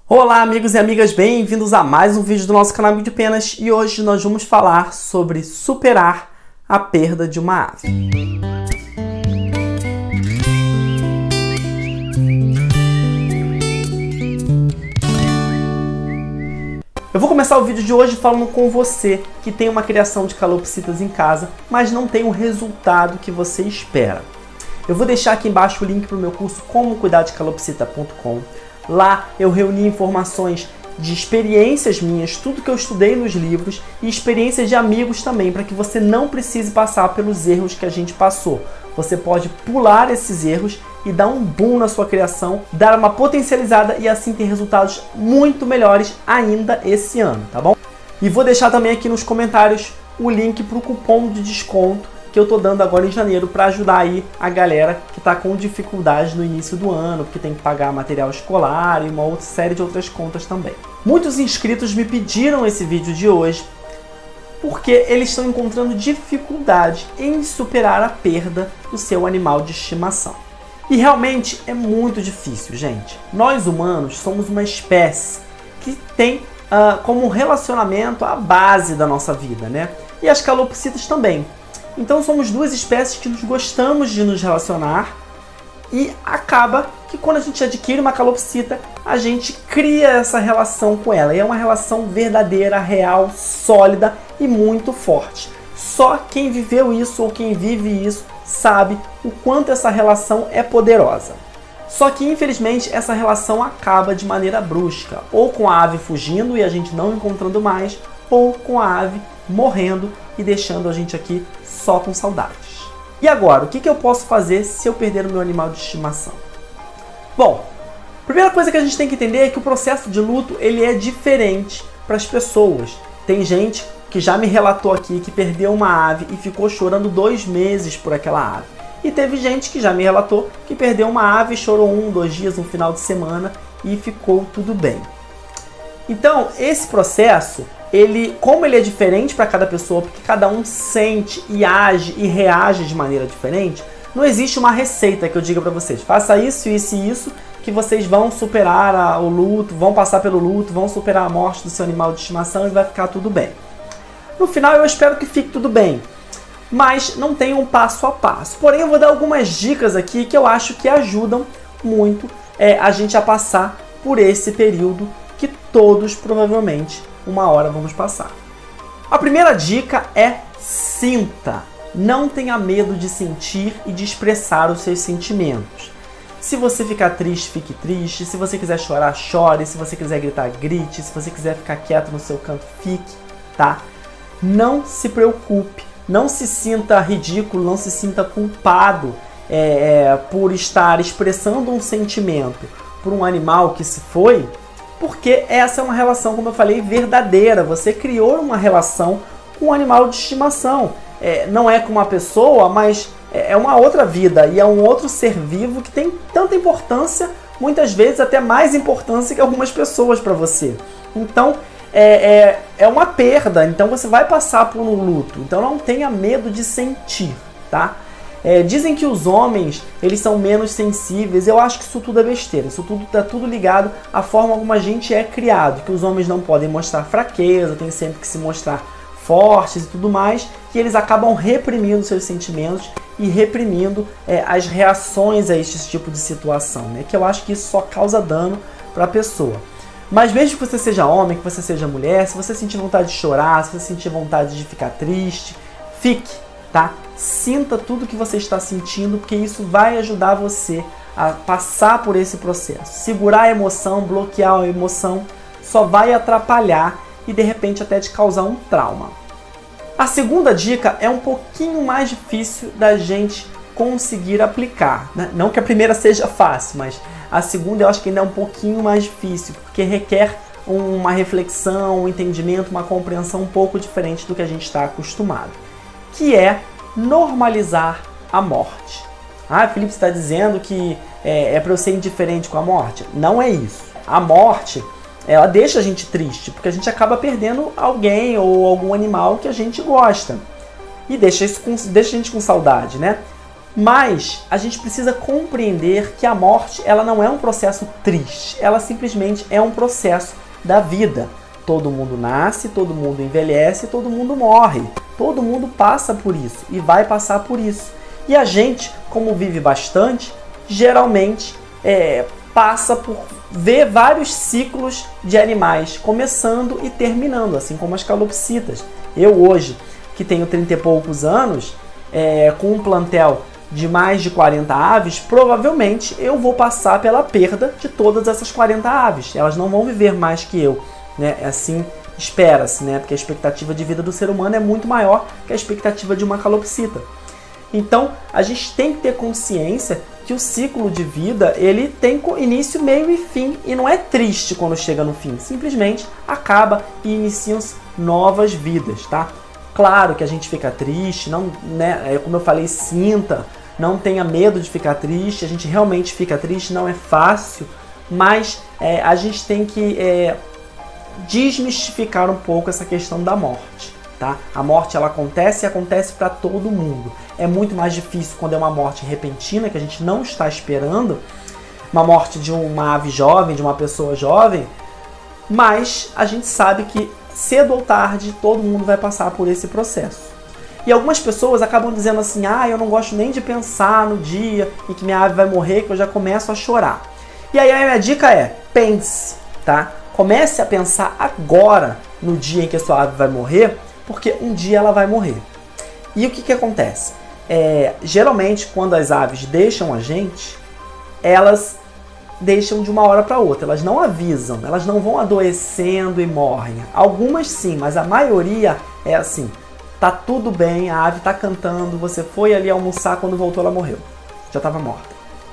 Olá amigos e amigas, bem-vindos a mais um vídeo do nosso canal Amigo de Penas e hoje nós vamos falar sobre superar a perda de uma ave. Eu vou começar o vídeo de hoje falando com você que tem uma criação de calopsitas em casa, mas não tem o resultado que você espera. Eu vou deixar aqui embaixo o link para o meu curso Como Cuidar de Calopsita.com. Lá eu reuni informações de experiências minhas, tudo que eu estudei nos livros e experiências de amigos também, para que você não precise passar pelos erros que a gente passou. Você pode pular esses erros e dar um boom na sua criação, dar uma potencializada e assim ter resultados muito melhores ainda esse ano, tá bom? E vou deixar também aqui nos comentários o link para o cupom de desconto que eu tô dando agora em janeiro para ajudar aí a galera que tá com dificuldade no início do ano, porque tem que pagar material escolar e uma outra série de outras contas também. Muitos inscritos me pediram esse vídeo de hoje porque eles estão encontrando dificuldade em superar a perda do seu animal de estimação. E realmente é muito difícil, gente. Nós humanos somos uma espécie que tem como relacionamento a base da nossa vida, né? E as calopsitas também. Então somos duas espécies que gostamos de nos relacionar e acaba que quando a gente adquire uma calopsita, a gente cria essa relação com ela. E é uma relação verdadeira, real, sólida e muito forte. Só quem viveu isso ou quem vive isso sabe o quanto essa relação é poderosa. Só que infelizmente essa relação acaba de maneira brusca, ou com a ave fugindo e a gente não encontrando mais, ou com a ave morrendo e deixando a gente aqui só com saudades. E agora, o que eu posso fazer se eu perder o meu animal de estimação? Bom, a primeira coisa que a gente tem que entender é que o processo de luto ele é diferente para as pessoas. Tem gente que já me relatou aqui que perdeu uma ave e ficou chorando 2 meses por aquela ave. E teve gente que já me relatou que perdeu uma ave e chorou 1, 2 dias, um final de semana e ficou tudo bem. Então, esse processo, como ele é diferente para cada pessoa, porque cada um sente e age e reage de maneira diferente, não existe uma receita que eu diga para vocês, faça isso, isso e isso, que vocês vão superar o luto, vão passar pelo luto, vão superar a morte do seu animal de estimação e vai ficar tudo bem. No final eu espero que fique tudo bem, mas não tem um passo a passo. Porém eu vou dar algumas dicas aqui que eu acho que ajudam muito a gente a passar por esse período que todos provavelmente uma hora vamos passar. A primeira dica é sinta. Não tenha medo de sentir e de expressar os seus sentimentos. Se você ficar triste, fique triste. Se você quiser chorar, chore. Se você quiser gritar, grite. Se você quiser ficar quieto no seu canto, fique, tá? Não se preocupe. Não se sinta ridículo, não se sinta culpado por estar expressando um sentimento por um animal que se foi, porque essa é uma relação, como eu falei, verdadeira. Você criou uma relação com um animal de estimação. Não é com uma pessoa, mas é uma outra vida e é um outro ser vivo que tem tanta importância, muitas vezes até mais importância que algumas pessoas para você. Então, é uma perda, então você vai passar por um luto. Então não tenha medo de sentir, tá? Dizem que os homens, eles são menos sensíveis. Eu acho que isso tudo é besteira. Isso tudo está tudo ligado à forma como a gente é criado. Que os homens não podem mostrar fraqueza, tem sempre que se mostrar fortes e tudo mais. Que eles acabam reprimindo seus sentimentos e reprimindo as reações a esse tipo de situação, né? Que eu acho que isso só causa dano para a pessoa. Mas mesmo que você seja homem, que você seja mulher, se você sentir vontade de chorar, se você sentir vontade de ficar triste, fique, tá? Sinta tudo que você está sentindo, porque isso vai ajudar você a passar por esse processo. Segurar a emoção, bloquear a emoção, só vai atrapalhar e de repente até te causar um trauma. A segunda dica é um pouquinho mais difícil da gente conseguir aplicar, né? Não que a primeira seja fácil, mas a segunda eu acho que ainda é um pouquinho mais difícil, porque requer uma reflexão, um entendimento, uma compreensão um pouco diferente do que a gente está acostumado, que é normalizar a morte. Ah, Felipe, você está dizendo que é para eu ser indiferente com a morte? Não é isso. A morte, ela deixa a gente triste, porque a gente acaba perdendo alguém ou algum animal que a gente gosta. E deixa a gente com saudade, né? Mas a gente precisa compreender que a morte ela não é um processo triste, ela simplesmente é um processo da vida. Todo mundo nasce, todo mundo envelhece, todo mundo morre. Todo mundo passa por isso e vai passar por isso. E a gente, como vive bastante, geralmente passa por ver vários ciclos de animais, começando e terminando, assim como as calopsitas. Eu hoje, que tenho 30 e poucos anos, com um plantel de mais de 40 aves, provavelmente eu vou passar pela perda de todas essas 40 aves. Elas não vão viver mais que eu, né? Assim espera-se, né? Porque a expectativa de vida do ser humano é muito maior que a expectativa de uma calopsita. Então, a gente tem que ter consciência que o ciclo de vida, ele tem início, meio e fim, e não é triste quando chega no fim, simplesmente acaba e iniciam-se novas vidas, tá? Claro que a gente fica triste, não, né? Como eu falei, sinta, não tenha medo de ficar triste, a gente realmente fica triste, não é fácil, mas a gente tem que desmistificar um pouco essa questão da morte. Tá? A morte ela acontece e acontece para todo mundo. É muito mais difícil quando é uma morte repentina, que a gente não está esperando, uma morte de uma ave jovem, de uma pessoa jovem, mas a gente sabe que cedo ou tarde todo mundo vai passar por esse processo. E algumas pessoas acabam dizendo assim, eu não gosto nem de pensar no dia em que minha ave vai morrer, que eu já começo a chorar. E aí a minha dica é, pense, tá? Comece a pensar agora no dia em que a sua ave vai morrer, porque um dia ela vai morrer. E o que acontece? Geralmente, quando as aves deixam a gente, elas deixam de uma hora para outra. Elas não avisam, elas não vão adoecendo e morrem. Algumas sim, mas a maioria é assim. Tá tudo bem, a ave tá cantando, você foi ali almoçar, quando voltou ela morreu. Já estava morta.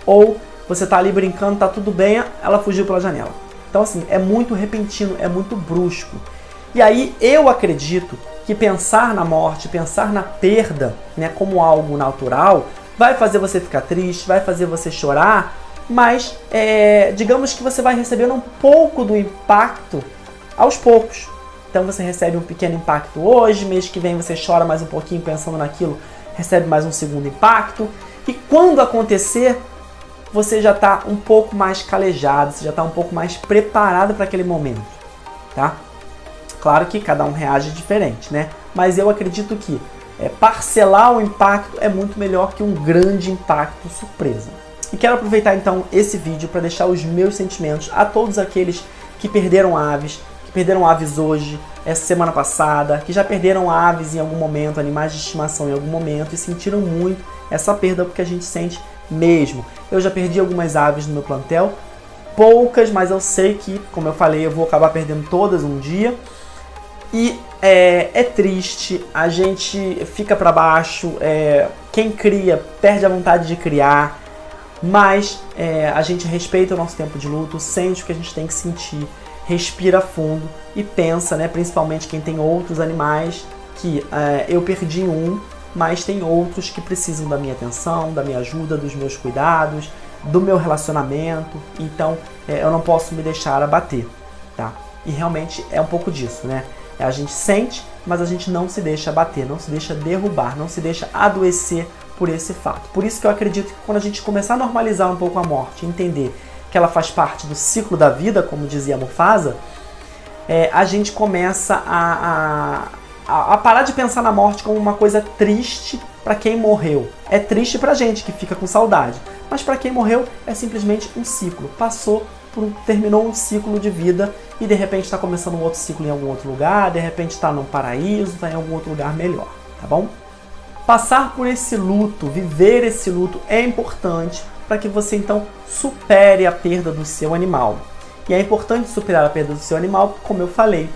Ou você tá ali brincando, tá tudo bem, ela fugiu pela janela. Então assim, é muito repentino, é muito brusco. E aí eu acredito que pensar na morte, pensar na perda, né, como algo natural, vai fazer você ficar triste, vai fazer você chorar, mas digamos que você vai recebendo um pouco do impacto aos poucos. Então você recebe um pequeno impacto hoje, mês que vem você chora mais um pouquinho pensando naquilo, recebe mais um segundo impacto, e quando acontecer, você já está um pouco mais calejado, você já está um pouco mais preparado para aquele momento, tá? Claro que cada um reage diferente, né? Mas eu acredito que parcelar o impacto é muito melhor que um grande impacto surpresa. E quero aproveitar então esse vídeo para deixar os meus sentimentos a todos aqueles que perderam aves hoje, essa semana passada, que já perderam aves em algum momento, animais de estimação em algum momento e sentiram muito essa perda, porque a gente sente mesmo. Eu já perdi algumas aves no meu plantel, poucas, mas eu sei que, como eu falei, eu vou acabar perdendo todas um dia. E é triste, a gente fica para baixo, quem cria perde a vontade de criar, mas a gente respeita o nosso tempo de luto, sente o que a gente tem que sentir, respira fundo e pensa, né, principalmente quem tem outros animais, que eu perdi um, mas tem outros que precisam da minha atenção, da minha ajuda, dos meus cuidados, do meu relacionamento, então eu não posso me deixar abater, tá? E realmente é um pouco disso, né? A gente sente, mas a gente não se deixa abater, não se deixa derrubar, não se deixa adoecer por esse fato. Por isso que eu acredito que quando a gente começar a normalizar um pouco a morte, entender que ela faz parte do ciclo da vida, como dizia Mufasa, a gente começa a parar de pensar na morte como uma coisa triste para quem morreu. É triste pra gente que fica com saudade, mas para quem morreu é simplesmente um ciclo. Terminou um ciclo de vida e de repente está começando um outro ciclo em algum outro lugar, de repente está num paraíso, está em algum outro lugar melhor, tá bom? Passar por esse luto, viver esse luto é importante para que você então supere a perda do seu animal. E é importante superar a perda do seu animal, como eu falei,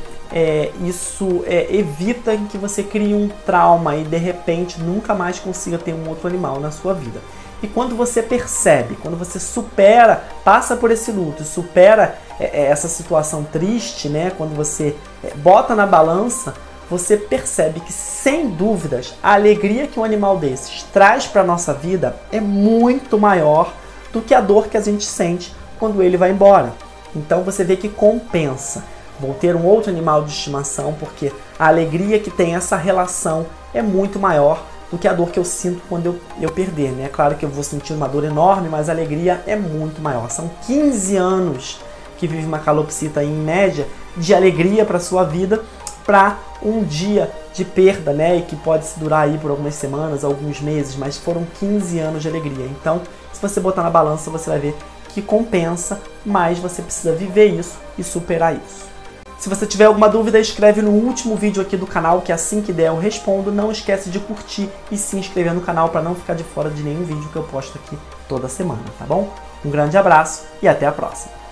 isso evita que você crie um trauma e de repente nunca mais consiga ter um outro animal na sua vida. E quando você percebe, quando você supera, passa por esse luto, supera essa situação triste, né? Quando você bota na balança, você percebe que, sem dúvidas, a alegria que um animal desses traz para a nossa vida é muito maior do que a dor que a gente sente quando ele vai embora. Então você vê que compensa. Vou ter um outro animal de estimação porque a alegria que tem essa relação é muito maior do do que a dor que eu sinto quando eu perder, né? É claro que eu vou sentir uma dor enorme, mas a alegria é muito maior. São 15 anos que vive uma calopsita em média de alegria para sua vida, para um dia de perda, né? E que pode se durar aí por algumas semanas, alguns meses, mas foram 15 anos de alegria. Então, se você botar na balança, você vai ver que compensa, mas você precisa viver isso e superar isso. Se você tiver alguma dúvida, escreve no último vídeo aqui do canal, que assim que der eu respondo. Não esquece de curtir e se inscrever no canal para não ficar de fora de nenhum vídeo que eu posto aqui toda semana, tá bom? Um grande abraço e até a próxima!